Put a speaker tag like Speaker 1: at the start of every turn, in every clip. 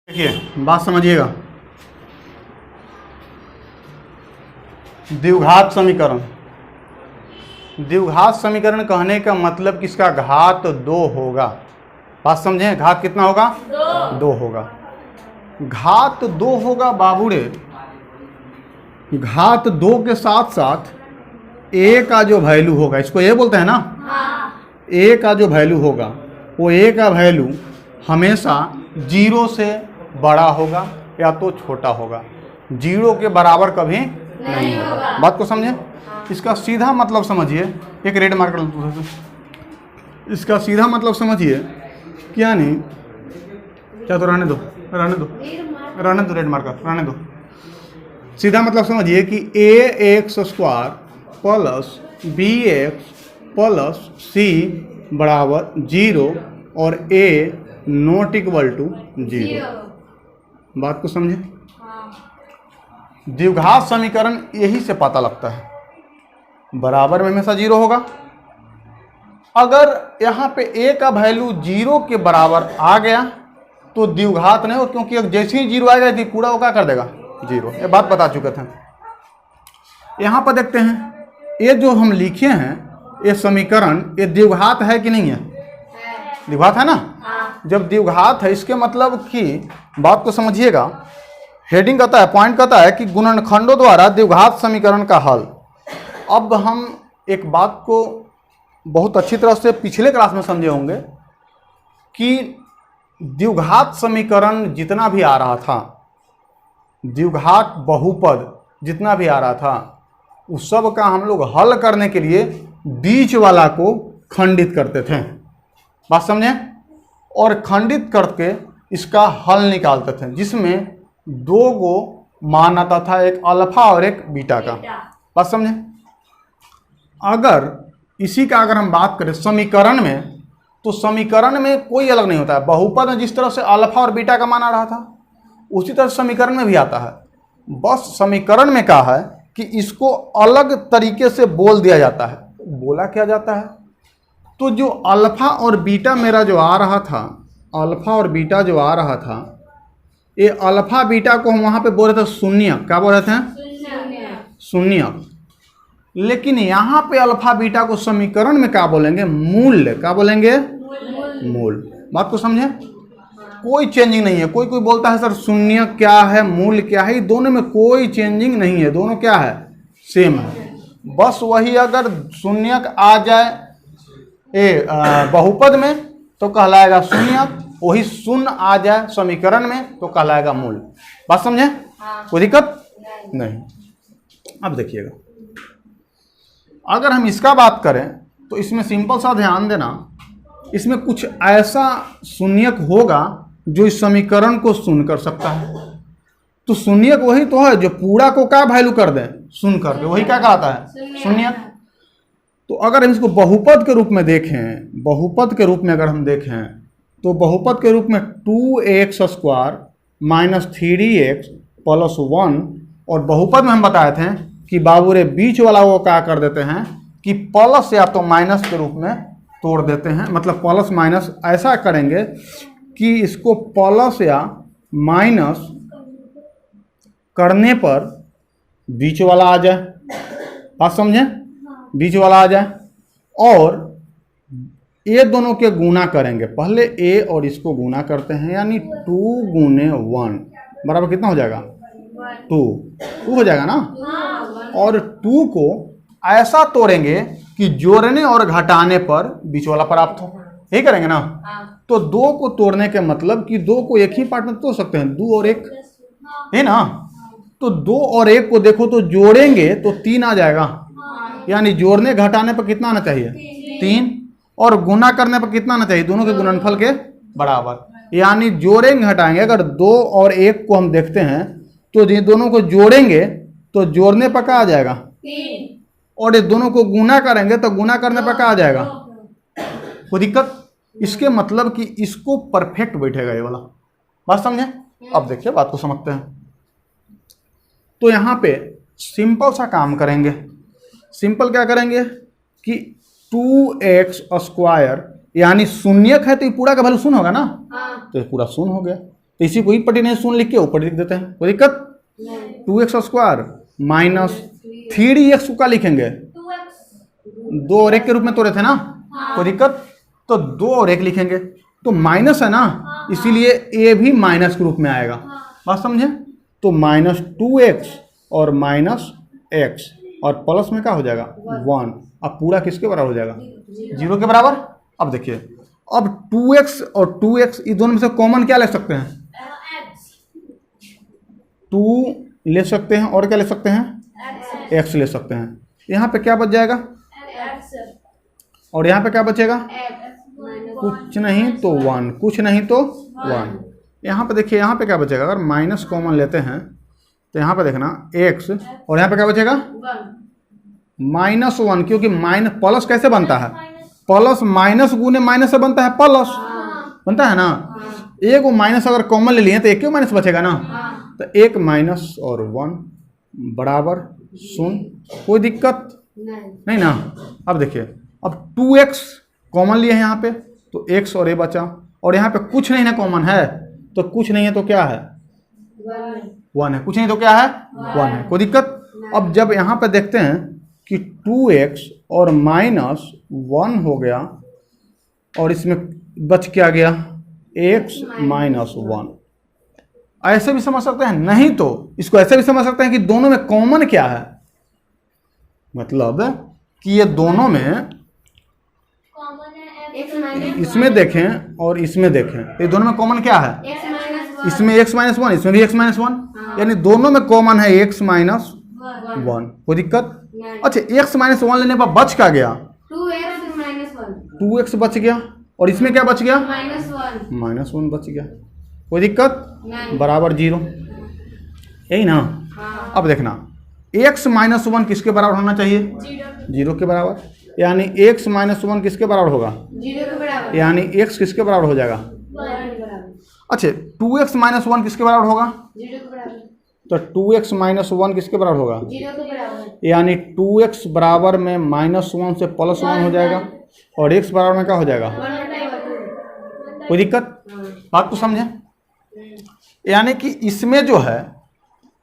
Speaker 1: देखिए बात समझिएगा। द्विघात समीकरण, द्विघात समीकरण कहने का मतलब कि इसका घात 2 होगा। बात समझें, घात कितना होगा? 2 होगा। घात 2 होगा बाबूरे, घात 2 के साथ साथ a का जो वैल्यू होगा, इसको ये बोलते हैं ना, a का जो वैल्यू होगा वो a का वैल्यू हमेशा 0 से बड़ा होगा या तो छोटा होगा, 0 के बराबर कभी नहीं होगा। बात को समझे? इसका सीधा मतलब समझिए, एक रेड मार्कर, इसका सीधा मतलब समझिए कि यानी क्या, तो रहने दो रेड मार्कर रहने दो। सीधा मतलब समझिए कि ax² plus bx plus c बराबर 0 और a नॉट इक्वल टू 0। बात को समझे? द्विघात समीकरण यही से पता लगता है, बराबर में हमेशा 0 होगा। अगर यहाँ पे a का वैल्यू 0 के बराबर आ गया तो द्विघात नहीं हो, क्योंकि जैसे ही 0 आएगा तो पूरा वो क्या कर देगा? 0। ये बात बता चुके थे। यहाँ पर देखते हैं, ये जो हम लिखे हैं ये समीकरण, ये द्विघात है कि नहीं है? द्विघात है ना। जब द्विघात है इसके मतलब कि, बात को समझिएगा, हेडिंग कहता है, पॉइंट कहता है कि गुणनखंडों द्वारा द्विघात समीकरण का हल। अब हम एक बात को बहुत अच्छी तरह से पिछले क्लास में समझे होंगे कि द्विघात समीकरण जितना भी आ रहा था, द्विघात बहुपद जितना भी आ रहा था, उस सब का हम लोग हल करने के लिए बीच वाला को खंडित करते थे। बात समझे? और खंडित करके इसका हल निकालते थे, जिसमें 2 को मान आता था, एक अल्फा और एक बीटा का। बात समझे? अगर इसी का अगर हम बात करें समीकरण में, तो समीकरण में कोई अलग नहीं होता है। बहुपद में जिस तरह से अल्फा और बीटा का मान आ रहा था, उसी तरह समीकरण में भी आता है। बस समीकरण में क्या है कि इसको अलग तरीके से बोल दिया जाता है। बोला क्या जाता है? तो जो अल्फा और बीटा मेरा जो आ रहा था, अल्फा और बीटा जो आ रहा था, ये अल्फा बीटा को हम वहाँ पे बोल रहे थे शून्य। क्या बोल रहे थे? शून्य। लेकिन यहाँ पे अल्फा बीटा को समीकरण में क्या बोलेंगे? मूल्य। क्या बोलेंगे? मूल। बात को समझे? कोई चेंजिंग नहीं है। कोई कोई बोलता है सर शून्य क्या है, मूल क्या है, दोनों में कोई चेंजिंग नहीं है, दोनों क्या है? सेम है। बस वही अगर शून्य आ जाए बहुपद में तो कहलाएगा शून्य, वही शून्य आ जाए समीकरण में तो कहलाएगा मूल। बात समझे? कोई दिक्कत नहीं। अब देखिएगा, अगर हम इसका बात करें तो इसमें सिंपल सा ध्यान देना, इसमें कुछ ऐसा शून्यक होगा जो इस समीकरण को शून्य कर सकता है। तो शून्यक वही तो है जो पूरा को क्या वैल्यू कर दे? शून्य करके, वही क्या कहलाता है? शून्यक। तो अगर हम इसको बहुपद के रूप में देखें, बहुपद के रूप में अगर हम देखें तो बहुपद के रूप में 2x² माइनस 3x प्लस 1, और बहुपद में हम बताए थे कि बाबू रे बीच वाला वो क्या कर देते हैं कि प्लस या तो माइनस के रूप में तोड़ देते हैं। मतलब प्लस माइनस ऐसा करेंगे कि इसको प्लस या माइनस करने पर बीच वाला आ जाए। बात समझे? बीच वाला आ जाए, और ये दोनों के गुना करेंगे। पहले ए और इसको गुना करते हैं, यानी 2 गुने 1 बराबर कितना हो जाएगा? 2 हो जाएगा ना। और 2 को ऐसा तोड़ेंगे कि जोड़ने और घटाने पर बीच वाला प्राप्त हो। यही करेंगे ना। तो 2 को तोड़ने के मतलब कि 2 को एक ही पार्ट में तोड़ सकते हैं, 2 और 1 है ना। तो 2 और 1 को देखो तो जोड़ेंगे तो 3 आ जाएगा, यानी जोड़ने घटाने पर कितना आना चाहिए? 3। और गुना करने पर कितना आना चाहिए? दोनों के गुणनफल के बराबर। यानी जोड़ेंगे घटाएंगे, अगर 2 और 1 को हम देखते हैं तो ये दोनों को जोड़ेंगे तो जोड़ने पर क्या आ जाएगा?
Speaker 2: 3।
Speaker 1: और ये दोनों को गुना करेंगे तो गुना करने पर क्या आ जाएगा? कोई दिक्कत? इसके मतलब कि इसको परफेक्ट बैठेगा ये वाला। बात समझे? अब देखिए बात को समझते हैं। तो यहाँ पे सिंपल सा काम करेंगे। सिंपल क्या करेंगे कि 2x² यानी शून्यक है तो ये पूरा का वैल्यू शून्य होगा ना। तो ये पूरा शून्य हो गया। तो इसी को ही पटी नहीं शून्य लिख के ऊपर लिख देते हैं, कोई दिक्कत। 2x स्क्वायर माइनस 3x को क्या लिखेंगे, 2 और 1 के रूप में तोड़े थे ना, कोई दिक्कत। तो 2 और 1 लिखेंगे, तो माइनस है ना, इसीलिए ए भी माइनस के रूप में आएगा, बात समझे। तो माइनस 2x और माइनस x और प्लस में क्या हो जाएगा 1। अब पूरा किसके बराबर हो जाएगा, 0 के बराबर। अब देखिए, अब 2x और 2x ये दोनों में से कॉमन क्या ले सकते हैं, 2 ले सकते हैं और क्या ले सकते हैं, x ले सकते हैं। यहाँ पे क्या बच जाएगा, और यहाँ पे क्या बचेगा, कुछ नहीं तो 1, कुछ नहीं तो 1। यहाँ पे देखिए, यहाँ पे क्या बचेगा, अगर माइनस कॉमन लेते हैं तो यहाँ पे देखना x, और यहाँ पे क्या बचेगा -1, क्योंकि माइनस प्लस कैसे बनता है, प्लस माइनस गुने माइनस से बनता है, प्लस बनता है ना। एक वो माइनस अगर कॉमन ले लिए तो एक क्यों माइनस बचेगा ना, तो 1 माइनस और 1 बराबर 0, कोई दिक्कत नहीं ना। अब देखिए, अब 2x कॉमन लिए हैं यहाँ पे, तो x और a बचा, और यहाँ पे कुछ नहीं ना कॉमन है, तो कुछ नहीं है तो क्या है 1 है, कुछ नहीं तो क्या है 1 है, कोई दिक्कत। अब जब यहाँ पे देखते हैं कि 2x और -1 हो गया, और इसमें बच क्या गया x -1, ऐसे भी समझ सकते हैं, नहीं तो इसको ऐसे भी समझ सकते हैं कि दोनों में कॉमन क्या है, मतलब कि ये दोनों में, इसमें देखें और इसमें देखें, ये दोनों में कॉमन क्या है, इसमें x -1, इसमें भी x -1, यानी दोनों में कॉमन है x -1, कोई दिक्कत। अच्छा, x -1 लेने पर बच क्या गया, 2x बच गया, और इसमें क्या बच गया -1 बच गया, कोई दिक्कत, बराबर 0, यही ना। अब देखना, x -1 किसके बराबर होना चाहिए, 0 के बराबर, यानी x -1 किसके बराबर होगा,
Speaker 2: 0 के बराबर,
Speaker 1: यानी x किसके बराबर हो जाएगा,
Speaker 2: 1 के बराबर।
Speaker 1: अच्छा 2x -1 किसके बराबर होगा,
Speaker 2: 0 के बराबर,
Speaker 1: तो 2x -1 किसके बराबर होगा,
Speaker 2: 0 के बराबर,
Speaker 1: यानी 2x बराबर में -1 से +1 हो जाएगा, और x बराबर में क्या हो जाएगा,
Speaker 2: 1/2।
Speaker 1: कोई दिक्कत, बात तो समझे। यानी कि इसमें जो है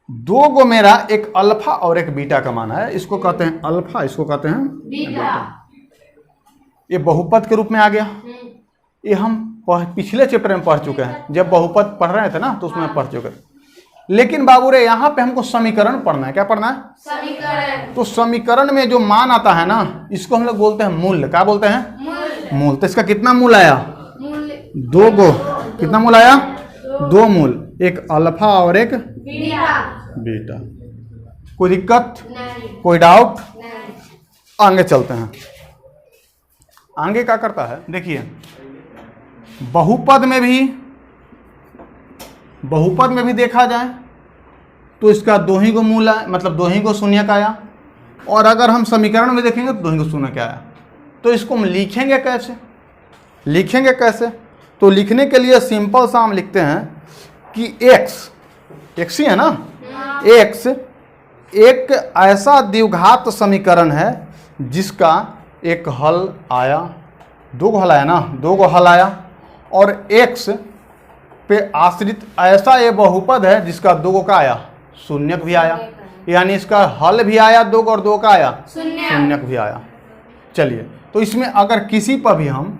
Speaker 1: 2 गो मेरा एक अल्फा और एक बीटा का मान है, इसको कहते हैं अल्फा, इसको कहते हैं
Speaker 2: बीटा।
Speaker 1: ये बहुपद के रूप में आ गया। ये हम पिछले चैप्टर में पढ़ चुके हैं, जब बहुपद पढ़ रहे थे ना तो उसमें पढ़ चुके हैं। लेकिन बाबू रे, यहाँ पे हमको समीकरण पढ़ना है, क्या पढ़ना है,
Speaker 2: समीकरण।
Speaker 1: तो समीकरण में जो मान आता है ना, इसको हम लोग बोलते हैं मूल। क्या बोलते हैं, मूल। तो इसका कितना मूल आया, 2 गो, कितना मूल आया, 2 मूल, एक अल्फा और एक बीटा। कोई दिक्कत, कोई डाउट, आगे चलते हैं। आगे क्या करता है, देखिए बहुपद में भी देखा जाए तो इसका 2 ही गो मूल है, मतलब 2 ही गो शून्यक आया, और अगर हम समीकरण में देखेंगे तो 2 ही गो शून्यक आया। तो इसको हम लिखेंगे कैसे, तो लिखने के लिए सिंपल सा हम लिखते हैं कि x ही है ना, x एक ऐसा द्विघात समीकरण है जिसका एक हल आया, 2 गो हल आया ना, 2 गो हल आया, और x पे आश्रित ऐसा ये बहुपद है जिसका 2 गो का आया, शून्यक भी आया, यानी इसका हल भी आया 2 गो, और 2 का आया शून्यक भी आया। चलिए, तो इसमें अगर किसी पर भी हम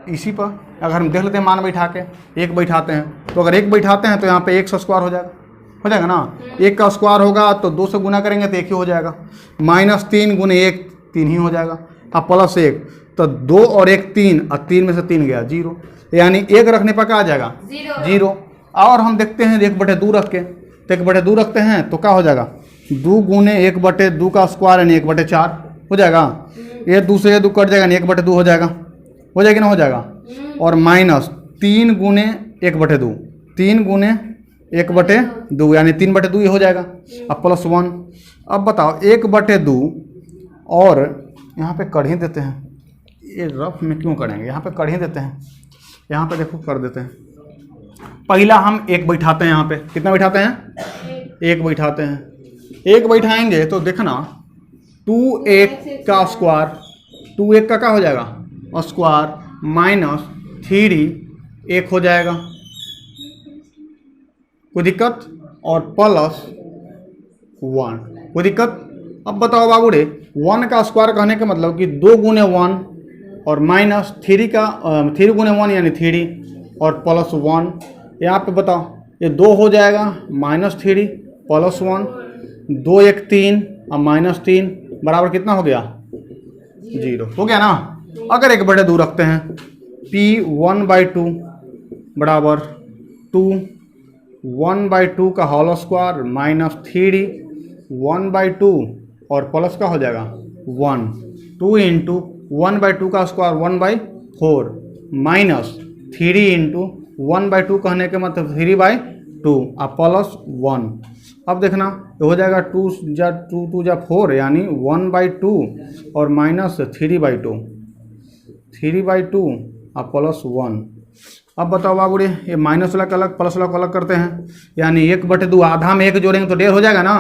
Speaker 1: इसी पर अगर हम देख लेते हैं, मान बैठा के 1 बैठाते हैं, तो अगर 1 बैठाते हैं तो यहाँ पे 1 का स्क्वायर हो जाएगा ना, 1 का स्क्वायर होगा तो 2 से गुना करेंगे तो 1 ही हो जाएगा, -3 गुने 1 3 ही हो जाएगा, अब +1 तो 2 और 1 3, और 3 में से 3 गया 0, यानी 1 रखने पर क्या आ जाएगा 0। और हम देखते हैं 1/2 रख के, तो 1/2 रखते हैं तो क्या हो जाएगा, 2 गुने 1/2 का स्क्वायर यानी 1/4 हो जाएगा, ये 2 से 2 कट जाएगा, 1/2 हो जाएगा, हो जाएगा ना, हो जाएगा। और -3 गुने 1/2, 3 गुने 1/2 यानी 3/2 हो जाएगा, अब +1। अब बताओ 1/2, और यहाँ पे कर ही देते हैं, ये रफ में क्यों करेंगे, यहाँ पे कर ही देते हैं, यहाँ पे देखो कर देते हैं। पहला हम 1 बैठाते हैं, यहाँ पे कितना बैठाते हैं, 1 बैठाते हैं। 1 बैठाएंगे तो देखना 2 का स्क्वायर, 2 का क्या हो जाएगा स्क्वायर, -3 1 हो जाएगा, कोई दिक्कत, और प्लस 1, कोई दिक्कत। अब बताओ बाबू रे, 1 का स्क्वायर कहने का मतलब कि 2 गुने 1 और माइनस 3 का 3 गुने 1 यानी 3 और प्लस 1। यहाँ पे बताओ ये 2 हो जाएगा -3 प्लस 1, 2 1 3 और -3 बराबर कितना हो गया 0 हो गया ना। अगर एक बड़े 2 रखते हैं P 1/2 बराबर 2, 1/2 का होल स्क्वायर -3 1/2 और प्लस का हो जाएगा 1, 2 इंटू 1/2 का स्क्वायर 1/4 -3 इंटू 1/2 कहने के मतलब 3/2 और प्लस 1। अब देखना ये हो जाएगा 2 2 जा 4 यानी 1/2 और -3/2 3/2 और प्लस 1। अब बताओ बाबू रे, ये माइनस वाला का अलग प्लस वाला को अलग करते हैं, यानी 1/2 आधा में 1 जोड़ेंगे तो 1.5 हो जाएगा ना।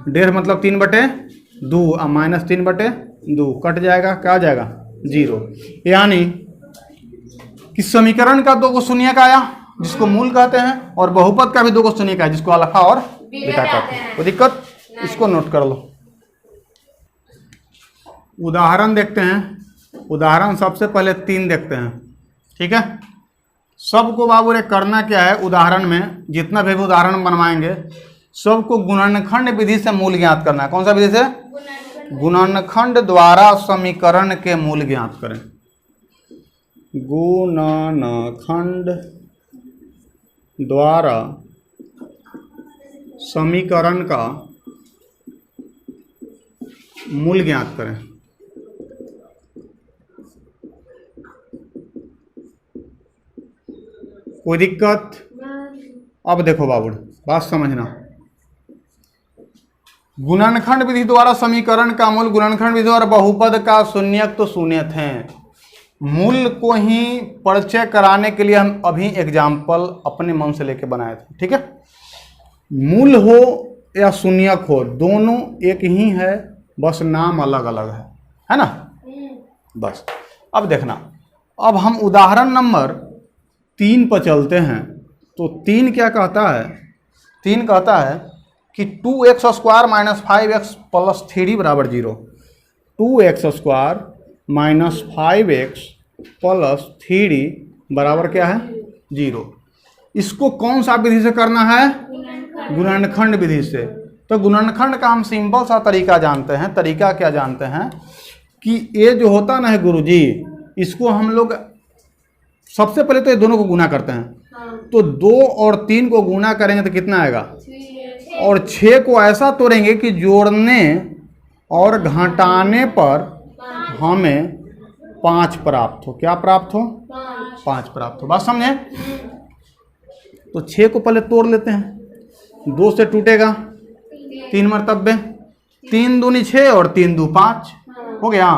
Speaker 1: 1.5 मतलब 3/2 और -3/2 कट जाएगा, क्या आ जाएगा 0। यानी कि समीकरण का 2 शून्य का आया जिसको मूल कहते हैं, और बहुपद का भी 2 शून्य का है जिसको अल्फा और बीटा कहते हैं। कोई दिक्कत, इसको नोट कर लो। उदाहरण देखते हैं। उदाहरण सबसे पहले 3 देखते हैं, ठीक है। सबको बाबू रे करना क्या है, उदाहरण में जितना भी उदाहरण बनवाएंगे सबको गुणनखंड विधि से मूल ज्ञात करना है। कौन सा विधि से? गुणनखंड द्वारा समीकरण के मूल ज्ञात करें। गुणनखंड द्वारा समीकरण का मूल ज्ञात करें। कोई दिक्कत? अब देखो बाबू बात समझना। गुणनखंड विधि द्वारा समीकरण का मूल, गुणनखंड विधि द्वारा बहुपद का शून्यक तो शून्य थे। मूल को ही परिचय कराने के लिए हम अभी एग्जाम्पल अपने मन से लेके बनाए थे, ठीक है। मूल हो या शून्यक हो दोनों एक ही है, बस नाम अलग अलग है ना। बस अब देखना, अब हम उदाहरण नंबर 3 पर चलते हैं। तो 3 क्या कहता है? 3 कहता है कि 2x² - 5x + 3 बराबर 0। 2x² - 5x + 3 बराबर क्या है 0। इसको कौन सा विधि से करना है? गुणनखंड विधि से। तो गुणनखंड का हम सिंपल सा तरीका जानते हैं। तरीका क्या जानते हैं कि ये जो होता ना है गुरुजी, इसको हम लोग सबसे पहले तो ये दोनों को गुना करते हैं। तो 2 और 3 को गुना करेंगे तो कितना आएगा, और 6 को ऐसा तोड़ेंगे कि जोड़ने और घटाने पर हमें 5 प्राप्त हो। क्या प्राप्त हो? 5 प्राप्त हो। बात समझे? तो 6 को पहले तोड़ लेते हैं। 2 से टूटेगा 3 मरतबे, 3 दूनी 6 और 3 दू 5 हो गया।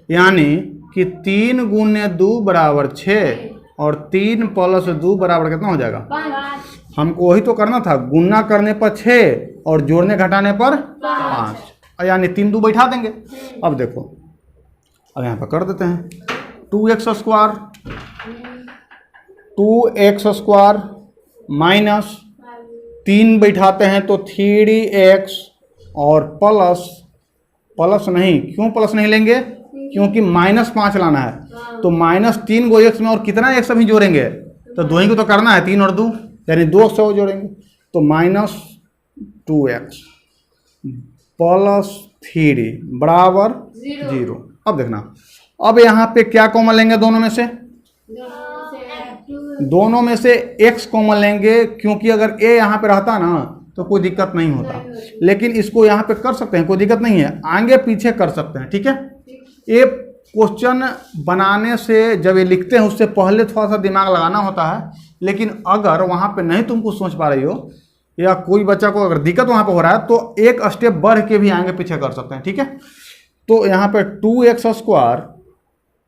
Speaker 1: यानी कि 3 गुने 2 बराबर 6 और 3 + 2 बराबर कितना हो जाएगा 5। हमको वही तो करना था, गुना करने पर 6 और जोड़ने घटाने पर 5, यानी 3 2 बैठा देंगे। अब देखो, अब यहाँ पर कर देते हैं 2x² माइनस 3 बैठाते हैं तो 3x और प्लस नहीं, क्यों प्लस नहीं लेंगे? क्योंकि -5 लाना है। तो -3 गो x में और कितना x अभी जोड़ेंगे, तो 2 ही को तो करना है, 3 और 2 यानी 2 100 जोड़ेंगे तो -2x + 3 बराबर 0। अब देखना, अब यहाँ पे क्या कॉमन लेंगे? दोनों में से x कॉमन लेंगे, क्योंकि अगर a यहाँ पे रहता ना तो कोई दिक्कत नहीं होता। लेकिन इसको यहाँ पे कर सकते हैं, कोई दिक्कत नहीं है, आगे पीछे कर सकते हैं, ठीक है। ये क्वेश्चन बनाने से जब ये लिखते हैं उससे पहले थोड़ा सा दिमाग लगाना होता है। लेकिन अगर वहाँ पे नहीं तुम कुछ सोच पा रही हो या कोई बच्चा को अगर दिक्कत वहाँ पे हो रहा है तो एक स्टेप बढ़ के भी आगे पीछे कर सकते हैं, ठीक है। तो यहाँ पे 2x²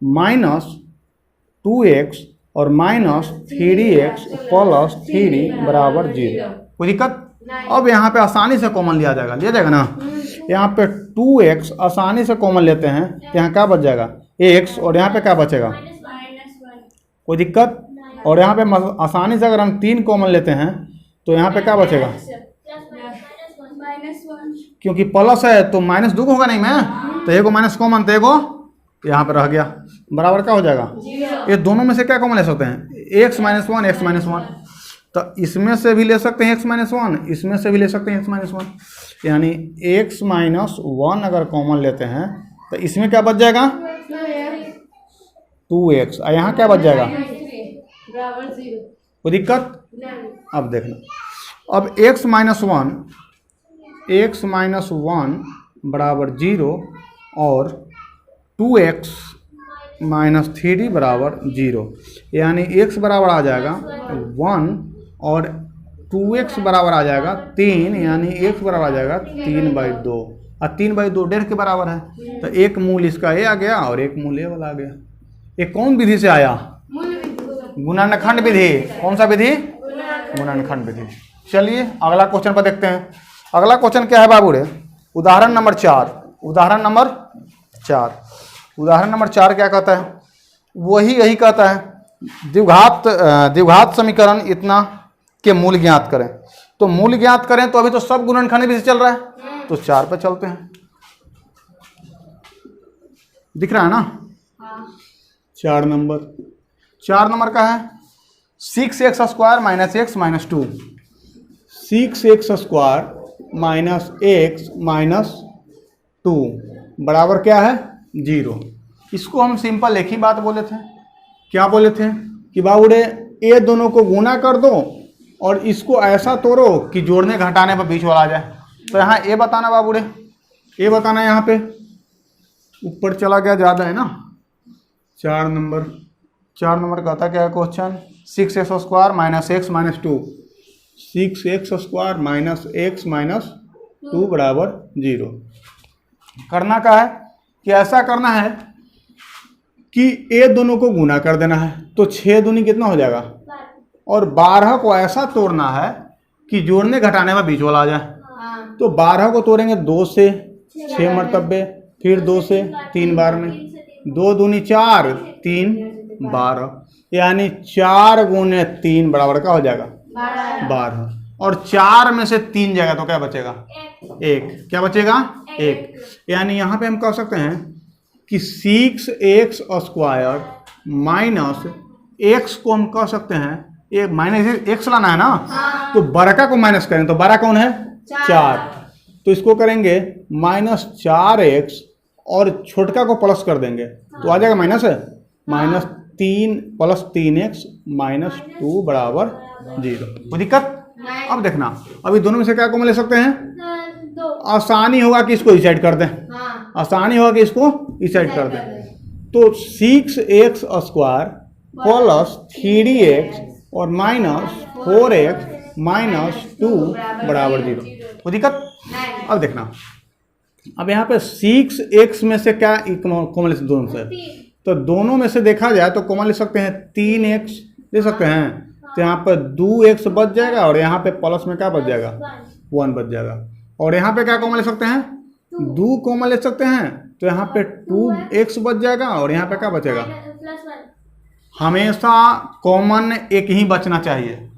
Speaker 1: माइनस 2x और -3x + 3 बराबर 0। कोई दिक्कत? अब यहाँ पे आसानी से कॉमन लिया जाएगा ना। यहाँ पे 2x आसानी से कॉमन लेते हैं तो यहाँ क्या बच जाएगा x, और यहाँ पे क्या बचेगा कोई दिक्कत? और यहाँ पे आसानी से अगर हम 3 कॉमन लेते हैं तो यहाँ पे क्या बचेगा?
Speaker 2: -1
Speaker 1: क्योंकि प्लस है तो माइनस 2 होगा नहीं मैं, तो एगो माइनस कॉमन, तो एगो यहाँ पे रह गया, बराबर क्या हो जाएगा? ये दोनों में से क्या कॉमन ले सकते हैं? x - 1 x - 1, तो इसमें से भी ले सकते हैं x - 1, इसमें से भी ले सकते हैं x - 1, यानी x - 1 अगर कॉमन लेते हैं तो इसमें क्या बच जाएगा? 2x, और यहाँ क्या बच जाएगा?
Speaker 2: बराबर 0
Speaker 1: कोई दिक्कत?
Speaker 2: नहीं।
Speaker 1: अब देखना, अब x - 1 बराबर 0 और 2x - 3 बराबर 0, यानी x बराबर आ जाएगा 1 और 2x बराबर आ जाएगा 3, यानी x बराबर आ जाएगा 3/2, और 3/2 1.5 के बराबर है, तो एक मूल इसका ये आ गया और एक मूल ये वाला आ गया। ये कौन विधि से आया? गुणनखंड विधि। कौन सा विधि? गुणनखंड विधि। चलिए अगला क्वेश्चन पर देखते हैं। अगला क्वेश्चन क्या है बाबू रे? उदाहरण नंबर 4। उदाहरण नंबर 4 क्या कहता है? वही यही कहता है, द्विघात समीकरण इतना के मूल ज्ञात करें। तो मूल ज्ञात करें तो अभी तो सब गुणनखंड विधि चल रहा है, तो 4 पे चलते हैं। दिख रहा है ना? 4 नंबर का है 6x² - x - 2, 6x² - x - 2 बराबर क्या है? 0। इसको हम सिंपल एक ही बात बोले थे, क्या बोले थे कि बाबूड़े ये दोनों को गुना कर दो और इसको ऐसा तोड़ो कि जोड़ने घटाने पर बीच वाला आ जाए। तो यहाँ ए बताना बाबूड़े, ए बताना, यहाँ पे ऊपर चला गया, ज़्यादा है ना। 4 नंबर कहता क्या है question? 6x² - x - 2, 6x² - x - 2 बराबर 0। करना क्या है कि ऐसा करना है कि ए दोनों को गुना कर देना है, तो 6 दूनी कितना हो जाएगा? और 12 को ऐसा तोड़ना है कि जोड़ने घटाने में बीच वाला आ जाए। तो 12 को तोड़ेंगे 2 से 6 मरतबे, फिर 2 से 3 बार में, 2 दूनी 4, 3 12, यानी 4 गुने 3 बराबर क्या हो जाएगा? 12। और 4 में से 3 जाएगा तो क्या बचेगा? 1। क्या बचेगा? 1। यानी यहाँ पे हम कह सकते हैं कि 6x² माइनस x को हम कह सकते हैं, एक माइनस x लाना है ना, तो बड़का को माइनस करें तो बड़ा कौन है? 4, तो इसको करेंगे -4x और छोटका को प्लस कर देंगे तो आ जाएगा -3 + 3x - 2 बराबर 0। कोई दिक्कत? अब देखना, अभी दोनों में से क्या कॉमन ले सकते हैं? आसानी होगा कि इसको इस साइड कर दें, आसानी होगा कि इसको इस साइड कर दें। तो 6x² + 3x और -4x - 2 बराबर 0। कोई दिक्कत? अब देखना, अब यहाँ पे 6x में से क्या कॉमन ले सकते? दोनों से, तो दोनों में से देखा जाए तो कॉमन ले सकते हैं 3x ले सकते हैं, तो यहाँ पे 2x बच जाएगा और यहाँ पे प्लस में क्या बच जाएगा? 1 बच जाएगा। और यहाँ पे क्या कॉमन ले सकते हैं? 2 कॉमन ले सकते हैं, तो यहाँ पे 2x बच जाएगा और यहाँ पे क्या बचेगा? हमेशा कॉमन एक ही बचना चाहिए,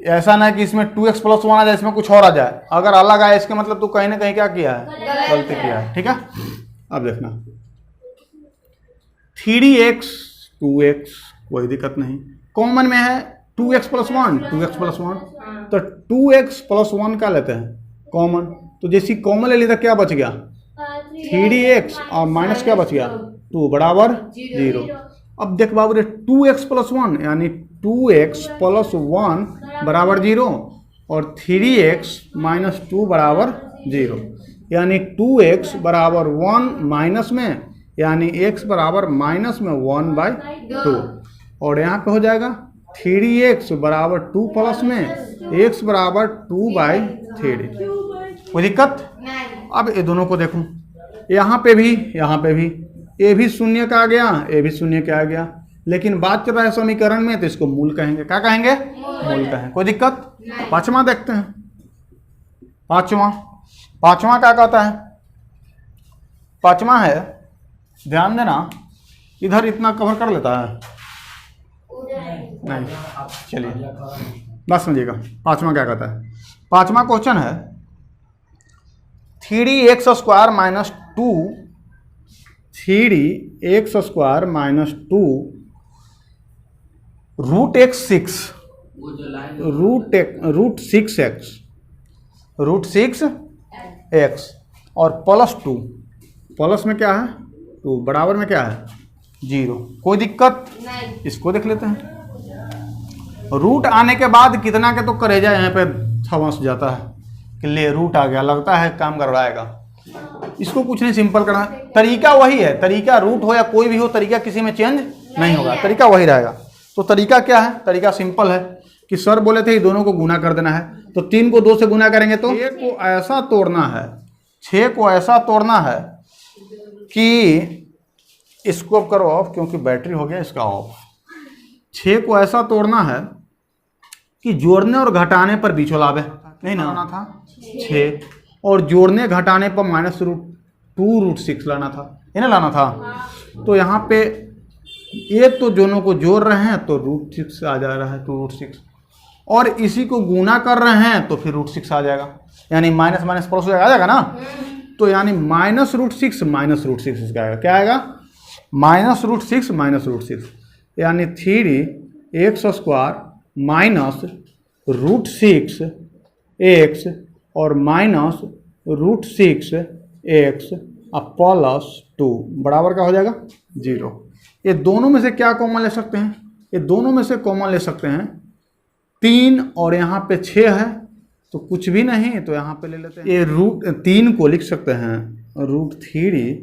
Speaker 1: ऐसा ना कि इसमें 2x + 1 आ जाए, इसमें कुछ और आ जाए। अगर अलग आए इसके मतलब तू कहीं ना कहीं क्या किया है? गलती किया है। ठीक है, अब देखना 3x 2x कोई दिक्कत नहीं, कॉमन में है 2x + 1 2x + 1, तो 2x + 1 का लेते हैं कॉमन, तो जैसी कॉमन ले लिया क्या बच गया? 3x और माइनस क्या बच गया? 2 बराबर 0। अब देख बाबू रे 2x + 1 यानी 2x + 1 बराबर 0 और 3x - 2 बराबर 0, यानी 2x बराबर 1 माइनस में, यानी x बराबर -1/2, और यहाँ पे हो जाएगा 3x बराबर 2 प्लस में x बराबर 2/3। कोई दिक्कत? अब ये दोनों को देखूं, यहाँ पे भी ये भी शून्य का आ गया, ये भी शून्य का आ गया, लेकिन बात चल रहा है समीकरण में तो इसको मूल कहेंगे। क्या कहेंगे? मूल कहेंगे। कोई दिक्कत? पांचवा देखते हैं। पांचवा क्या कहता है? पांचवा है, ध्यान देना, इधर इतना कवर कर लेता है नहीं, चलिए बात समझिएगा। पांचवा क्या कहता है, पांचवा क्वेश्चन है 3x² minus 2 3x² minus 2 √x6 √6x और +2 प्लस में क्या है 2 बराबर में क्या है 0। कोई दिक्कत?
Speaker 2: नहीं।
Speaker 1: इसको देख लेते हैं। रूट आने के बाद कितना के तो करेजा यहाँ पे फंस जाता है कि ले रूट आ गया, लगता है काम करवाएगा। इसको कुछ नहीं, सिंपल करना है। तरीका वही है, तरीका रूट हो या कोई भी हो, तरीका किसी में चेंज नहीं होगा, तरीका वही रहेगा। तो तरीका क्या है? तरीका सिंपल है कि सर बोले थे दोनों को गुना कर देना है, तो 3 को 2 से गुना करेंगे तो 6 को ऐसा तोड़ना है, 6 को ऐसा तोड़ना है कि इसको करो ऑफ, क्योंकि बैटरी हो गया इसका ऑफ। 6 को ऐसा तोड़ना है कि जोड़ने और घटाने पर बीचों लावे नहीं ना था 6, और जोड़ने घटाने पर -√2√6 लाना था, ये ना लाना था। तो यहाँ पे ये तो दोनों को जोड़ रहे हैं तो √6 आ जा रहा है 2√6, और इसी को गुना कर रहे हैं तो फिर √6 आ जाएगा, यानी माइनस माइनस प्लस आ जाएगा ना। तो यानी -√6 -√6 इसका आएगा, क्या आएगा -√6 यानी 3x² माइनस √6x और -√6x +2 बराबर का हो जाएगा 0। ये दोनों में से क्या कॉमन ले सकते हैं? ये दोनों में से कॉमन ले सकते हैं 3, और यहाँ पे 6 है तो कुछ भी नहीं, तो यहाँ पे ले लेते हैं ये √3 को लिख सकते हैं √3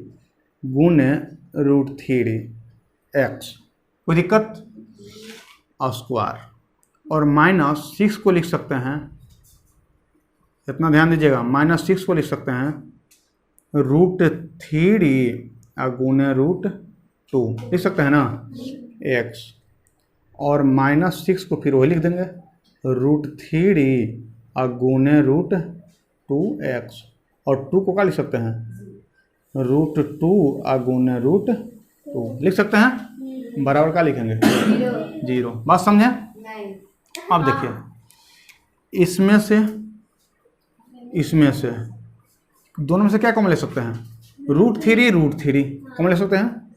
Speaker 1: गुने √3x, कोई दिक्कत? स्क्वायर, और -6 को लिख सकते हैं, इतना ध्यान दीजिएगा, -6 को लिख सकते हैं √3 गुने √2 लिख सकते हैं ना x, और -6 को फिर वही लिख देंगे √3 गुने √2x, और 2 को क्या लिख सकते हैं √2 गुने √2 लिख सकते हैं, बराबर का लिखेंगे 0। बात समझे?
Speaker 2: नहीं।
Speaker 1: अब देखिए इसमें से दोनों में से क्या कॉमन ले सकते हैं? √3 कॉमन ले सकते हैं,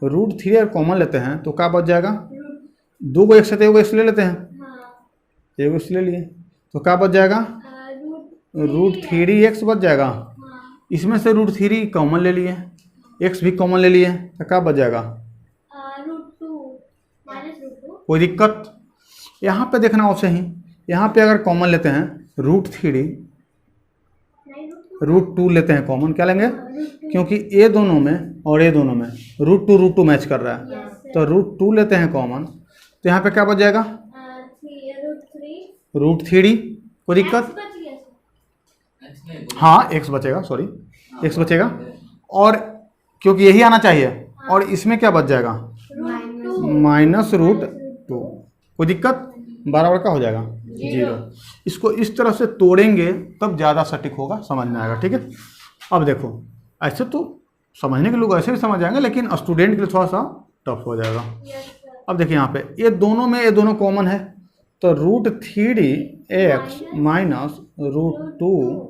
Speaker 1: √3 अगर कॉमन लेते हैं तो क्या बच जाएगा? 2 को एक साथ एक ले लेते हैं, एक x ले लिए तो क्या बच जाएगा √3x बच जाएगा। इसमें से √3 कॉमन ले लिए, x भी कॉमन ले लिए तो क्या बच जाएगा कोई दिक्कत? यहाँ पे देखना हो सही, यहाँ पे अगर कॉमन लेते हैं √3 √2 लेते हैं कॉमन, क्या लेंगे? क्योंकि ये दोनों में और ये दोनों में √2 मैच कर रहा है, तो √2 लेते हैं कॉमन, तो यहाँ पे क्या बच जाएगा √3, कोई दिक्कत? हाँ x बचेगा, सॉरी x बचेगा, और क्योंकि यही आना चाहिए, और इसमें क्या बच जाएगा -√2, कोई दिक्कत? बराबर का हो जाएगा 0। इसको इस तरह से तोड़ेंगे तब ज़्यादा सटीक होगा, समझ में आएगा, ठीक है। अब देखो ऐसे तो समझने के लोग ऐसे भी समझ जाएंगे, लेकिन स्टूडेंट के लिए थोड़ा सा टफ हो जाएगा। अब देखिए यहाँ पे ये दोनों कॉमन है, तो √3x माइनस √2,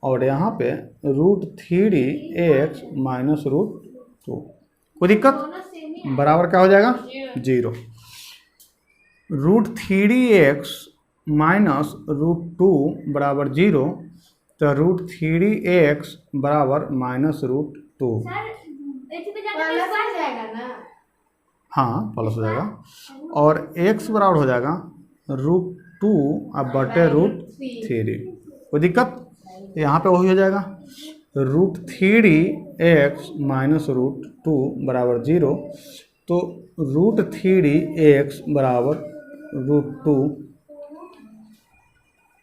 Speaker 1: और यहाँ पे √3x माइनस √2, कोई दिक्कत? बराबर क्या हो जाएगा 0। √3x माइनस √2 बराबर 0, तो √3x बराबर -√2, हाँ प्लस हो जाएगा, और x बराबर हो जाएगा √2 बटे √3, कोई दिक्कत? यहाँ पे वही हो जाएगा √3x माइनस √2 बराबर 0, तो √3x बराबर √2,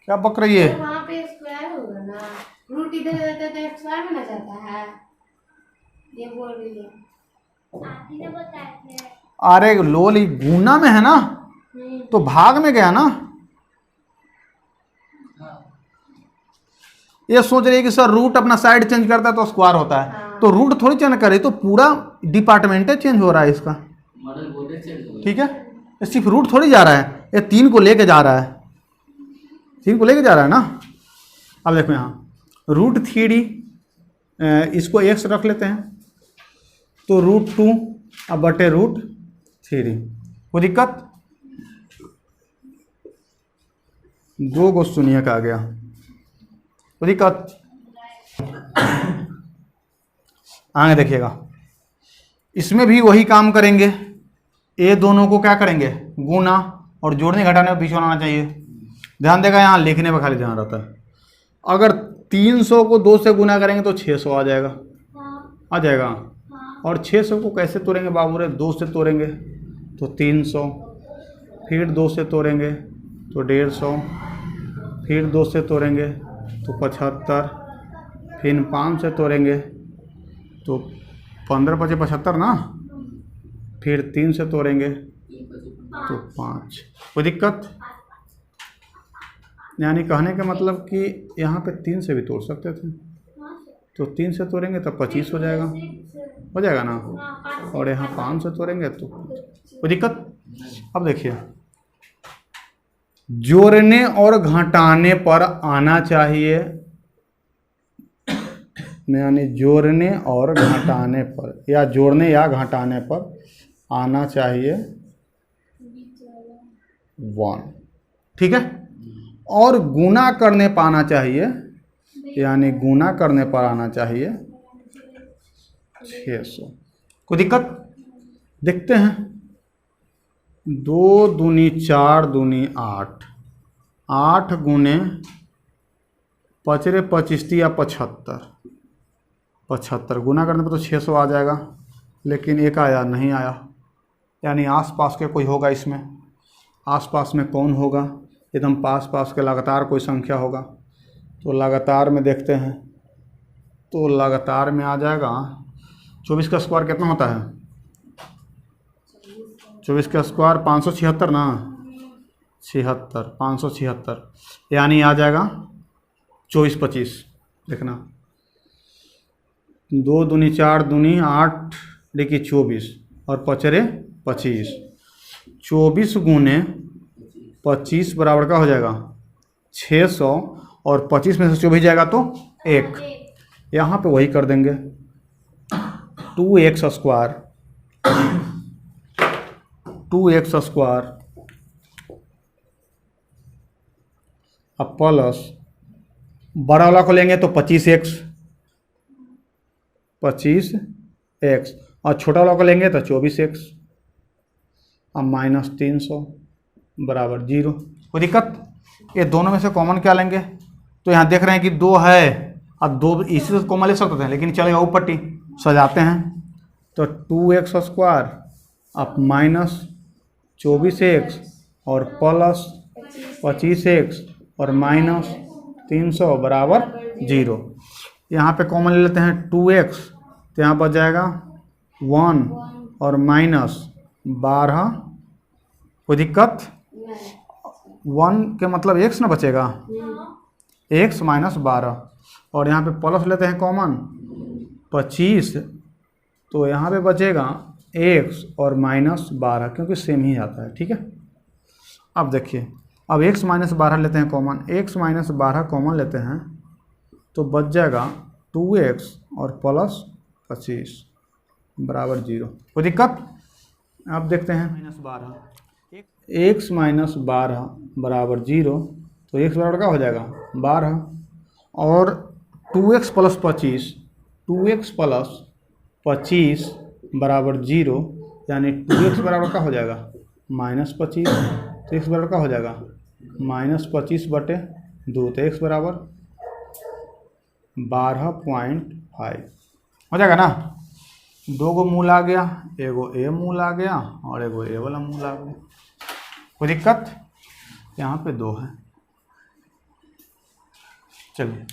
Speaker 1: क्या बक रही है?
Speaker 2: वहाँ पे स्क्वायर होगा ना, रूट इधर जाता है तो स्क्वायर बना जाता है, ये बोल रही है।
Speaker 1: अरे लोल गुना में है ना, तो भाग में गया ना। ये सोच रही है कि सर रूट अपना साइड चेंज करता है तो स्क्वायर होता है, तो रूट थोड़ी चेंज करे, तो पूरा डिपार्टमेंट चेंज हो रहा है इसका, ठीक है। सिर्फ रूट थोड़ी जा रहा है, ये 3 को लेके जा रहा है, 3 को लेके जा रहा है ना। अब देखो यहाँ √3, इसको x रख लेते हैं तो √2 अब बटे √3। कोई दिक्कत? 2 को शून्य का आ गया, कोई दिक्कत? आगे देखिएगा, इसमें भी वही काम करेंगे। ये दोनों को क्या करेंगे? गुना, और जोड़ने घटाने में बीच में आना चाहिए। ध्यान देगा, यहाँ लिखने में खाली ध्यान रहता है। अगर 300 को 2 से गुना करेंगे तो 600 आ जाएगा, आ जाएगा। और 600 को कैसे तोड़ेंगे बाबू रे? 2 से तोड़ेंगे तो 300, फिर 2 से तोड़ेंगे तो 150, फिर 2 से तोड़ेंगे तो 75, फिर 5 से तोड़ेंगे तो 15 × 5 = 75 ना, फिर 3 से तोड़ेंगे तो 5। कोई दिक्कत? यानी कहने का मतलब कि यहाँ पे 3 से भी तोड़ सकते थे, तो 3 से तोड़ेंगे तो 25 हो जाएगा ना, और यहाँ 5 से तोड़ेंगे तो कोई दिक्कत? अब देखिए, जोड़ने और घटाने पर आना चाहिए, यानी जोड़ने और घटाने पर, या जोड़ने या घटाने पर आना चाहिए 1, ठीक है। और गुना करने पर आना चाहिए, यानी गुना करने पर आना चाहिए 600। कोई दिक्कत? देखते हैं, 2 दूनी 4 दूनी 8, 8 गुने 5 25 या 75 गुना करने पर तो 600 आ जाएगा, लेकिन एक आया नहीं आया, यानी आसपास के कोई होगा इसमें। आसपास में कौन होगा? एकदम पास के लगातार कोई संख्या होगा, तो लगातार में देखते हैं, तो लगातार में आ जाएगा 24 का स्क्वायर कितना होता है? 24 का स्क्वायर 576 ना, 76, 576, यानी आ जाएगा 24 25। देखना, 2 दूनी 4 दूनी 8 देखिए 24, और 5 25, 24 गुने 25 बराबर का हो जाएगा 600, और 25 में से 24 जाएगा तो 1। यहाँ पे वही कर देंगे, 2x स्क्वायर, 2x स्क्वायर अब प्लस बड़ा वाला को लेंगे तो 25x, और छोटा वाला को लेंगे तो 24x, अब -300 बराबर 0। कोई दिक्कत? ये दोनों में से कॉमन क्या लेंगे? तो यहाँ देख रहे हैं कि 2 है, अब 2 इसी से कॉमन ले सकते थे, लेकिन चलेगा ऊपर पट्टी सजाते हैं, तो 2x स्क्वायर अब -24x और प्लस 25x और -300 बराबर 0। यहाँ पे कॉमन ले लेते हैं 2x, तो यहाँ बच जाएगा 1 और -12। कोई दिक्कत? 1 के मतलब x ना बचेगा, x -12, और यहाँ पे प्लस लेते हैं कॉमन 25, तो यहाँ पे बचेगा x और -12, क्योंकि सेम ही आता है, ठीक है। अब देखिए, अब x -12 लेते हैं कॉमन, x -12 कॉमन लेते हैं तो बच जाएगा 2x और प्लस 25 बराबर 0। कोई दिक्कत? अब देखते हैं, x -12 बराबर 0, तो x बराबर का हो जाएगा 12, और 2x प्लस 25, 2x प्लस 25 बराबर 0, यानी 2x बराबर का हो जाएगा -25, तो x बराबर का हो जाएगा -25 बटे 2, तो x बराबर 12.5 हो जाएगा ना। 2 को मूल आ गया, एगो ए मूल आ गया और एगो ए वाला मूल आ गया। कोई दिक्कत? यहाँ पे 2 है। चलिए